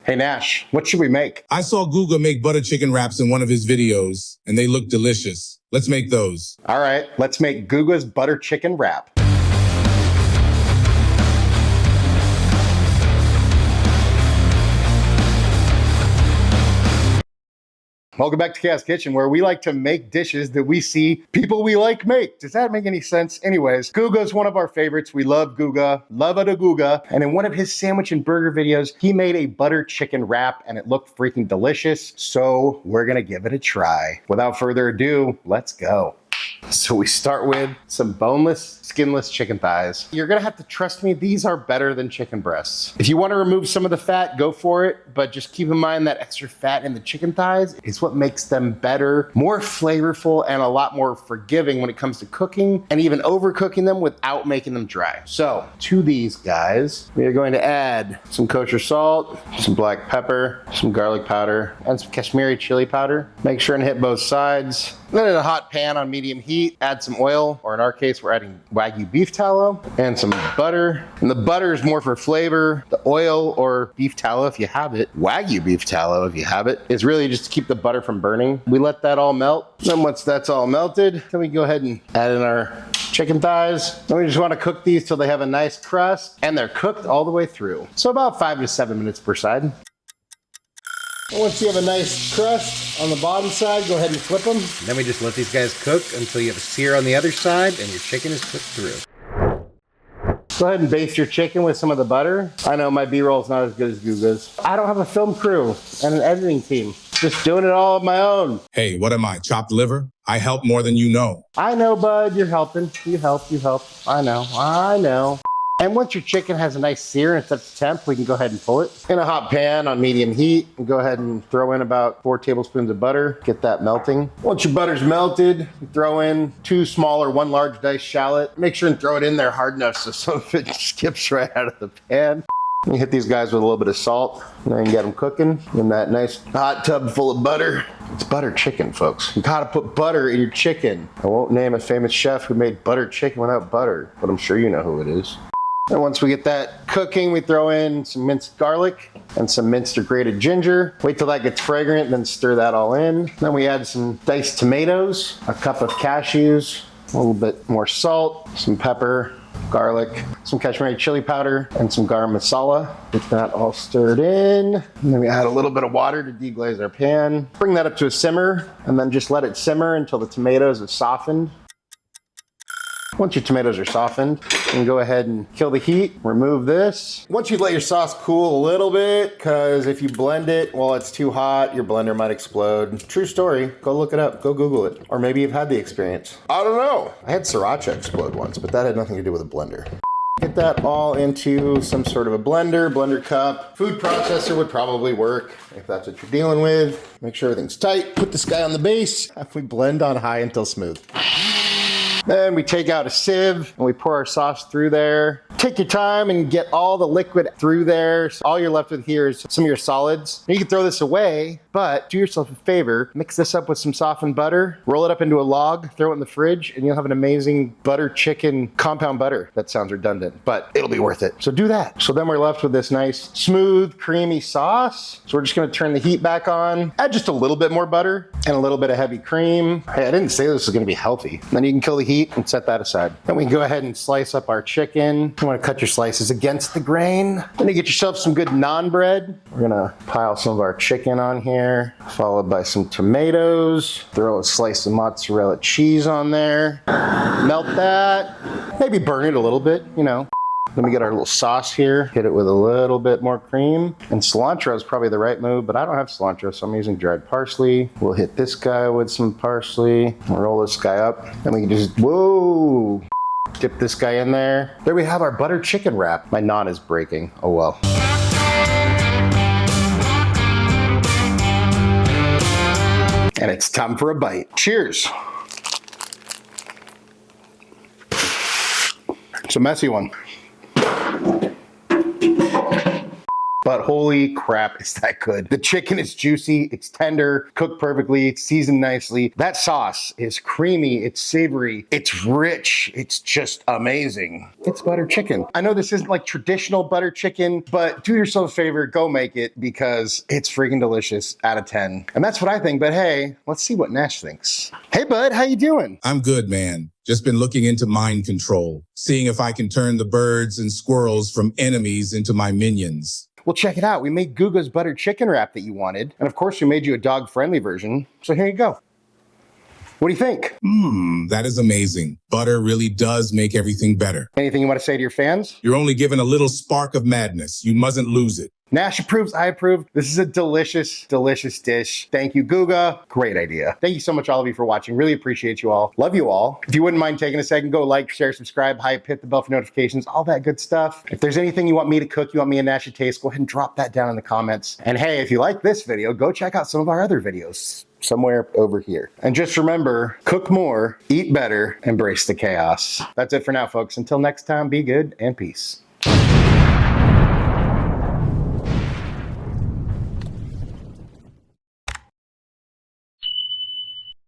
Hey Nash, what should we make? I saw Guga make butter chicken wraps in one of his videos, and they look delicious. Let's make those. All right, let's make Guga's butter chicken wrap. Welcome back to Chaos Kitchen, where we like to make dishes that we see people we like make. Does that make any sense? Anyways, Guga's one of our favorites. We love Guga, love it a Guga. And in one of his sandwich and burger videos, he made a butter chicken wrap and it looked freaking delicious. So we're gonna give it a try. Without further ado, let's go. So we start with some boneless, skinless chicken thighs. You're gonna have to trust me, these are better than chicken breasts. If you wanna remove some of the fat, go for it, but just keep in mind that extra fat in the chicken thighs is what makes them better, more flavorful, and a lot more forgiving when it comes to cooking, and even overcooking them without making them dry. So, to these guys, we are going to add some kosher salt, some black pepper, some garlic powder, and some Kashmiri chili powder. Make sure and hit both sides. Then in a hot pan on medium heat, add some oil, or in our case, we're adding Wagyu beef tallow, and some butter. And the butter is more for flavor. The oil or beef tallow, if you have it, Wagyu beef tallow, if you have it, is really just to keep the butter from burning. We let that all melt. Then once that's all melted, then we go ahead and add in our chicken thighs. Then we just want to cook these till they have a nice crust, and they're cooked all the way through. So about 5 to 7 minutes per side. Once you have a nice crust on the bottom side, go ahead and flip them. Then we just let these guys cook until you have a sear on the other side and your chicken is cooked through. Go ahead and baste your chicken with some of the butter. I know my B-roll is not as good as Guga's. I don't have a film crew and an editing team. Just doing it all on my own. Hey, what am I, chopped liver? I help more than you know. I know, bud, you're helping. You help. I know. And once your chicken has a nice sear and it's up to temp, we can go ahead and pull it. In a hot pan on medium heat, go ahead and throw in about 4 tablespoons of butter, get that melting. Once your butter's melted, throw in 2 small or 1 large diced shallot. Make sure and throw it in there hard enough so some of it skips right out of the pan. You hit these guys with a little bit of salt, and then get them cooking in that nice hot tub full of butter. It's butter chicken, folks. You gotta put butter in your chicken. I won't name a famous chef who made butter chicken without butter, but I'm sure you know who it is. And once we get that cooking, we throw in some minced garlic and some minced or grated ginger. Wait till that gets fragrant, then stir that all in. Then we add some diced tomatoes, a cup of cashews, a little bit more salt, some pepper, garlic, some Kashmiri chili powder, and some garam masala. Get that all stirred in. And then we add a little bit of water to deglaze our pan. Bring that up to a simmer, and then just let it simmer until the tomatoes have softened. Once your tomatoes are softened, you can go ahead and kill the heat, remove this. Once you let your sauce cool a little bit, because if you blend it while it's too hot, your blender might explode. True story, go look it up, go Google it. Or maybe you've had the experience. I don't know. I had sriracha explode once, but that had nothing to do with a blender. Get that all into some sort of a blender cup. Food processor would probably work if that's what you're dealing with. Make sure everything's tight. Put this guy on the base. Have we blend on high until smooth. Then we take out a sieve and we pour our sauce through there. Take your time and get all the liquid through there. So all you're left with here is some of your solids. You can throw this away, but do yourself a favor, mix this up with some softened butter, roll it up into a log, throw it in the fridge, and you'll have an amazing butter chicken compound butter. That sounds redundant, but it'll be worth it. So do that. So then we're left with this nice, smooth, creamy sauce. So we're just gonna turn the heat back on, add just a little bit more butter and a little bit of heavy cream. Hey, I didn't say this was gonna be healthy. Then you can kill the heat and set that aside. Then we can go ahead and slice up our chicken. You wanna cut your slices against the grain. Then you get yourself some good naan bread. We're gonna pile some of our chicken on here, followed by some tomatoes. Throw a slice of mozzarella cheese on there. Melt that. Maybe burn it a little bit, you know. Then we get our little sauce here, hit it with a little bit more cream. And cilantro is probably the right move, but I don't have cilantro, so I'm using dried parsley. We'll hit this guy with some parsley, roll this guy up. Then we can just, whoa, dip this guy in there. There we have our butter chicken wrap. My naan is breaking, oh well. And it's time for a bite. Cheers. It's a messy one. But holy crap, is that good. The chicken is juicy, it's tender, cooked perfectly, it's seasoned nicely. That sauce is creamy, it's savory, it's rich, it's just amazing. It's butter chicken. I know this isn't like traditional butter chicken, but do yourself a favor, go make it because it's freaking delicious out of 10. And that's what I think, but hey, let's see what Nash thinks. Hey bud, how you doing? I'm good, man. Just been looking into mind control, seeing if I can turn the birds and squirrels from enemies into my minions. Well, check it out. We made Guga's butter chicken wrap that you wanted. And of course, we made you a dog-friendly version. So here you go. What do you think? That is amazing. Butter really does make everything better. Anything you want to say to your fans? You're only given a little spark of madness. You mustn't lose it. Nash approves, I approve. This is a delicious, delicious dish. Thank you, Guga. Great idea. Thank you so much, all of you, for watching. Really appreciate you all. Love you all. If you wouldn't mind taking a second, go like, share, subscribe, hype, hit the bell for notifications, all that good stuff. If there's anything you want me to cook, you want me and Nash to taste, go ahead and drop that down in the comments. And hey, if you like this video, go check out some of our other videos somewhere over here. And just remember, cook more, eat better, embrace the chaos. That's it for now, folks. Until next time, be good and peace.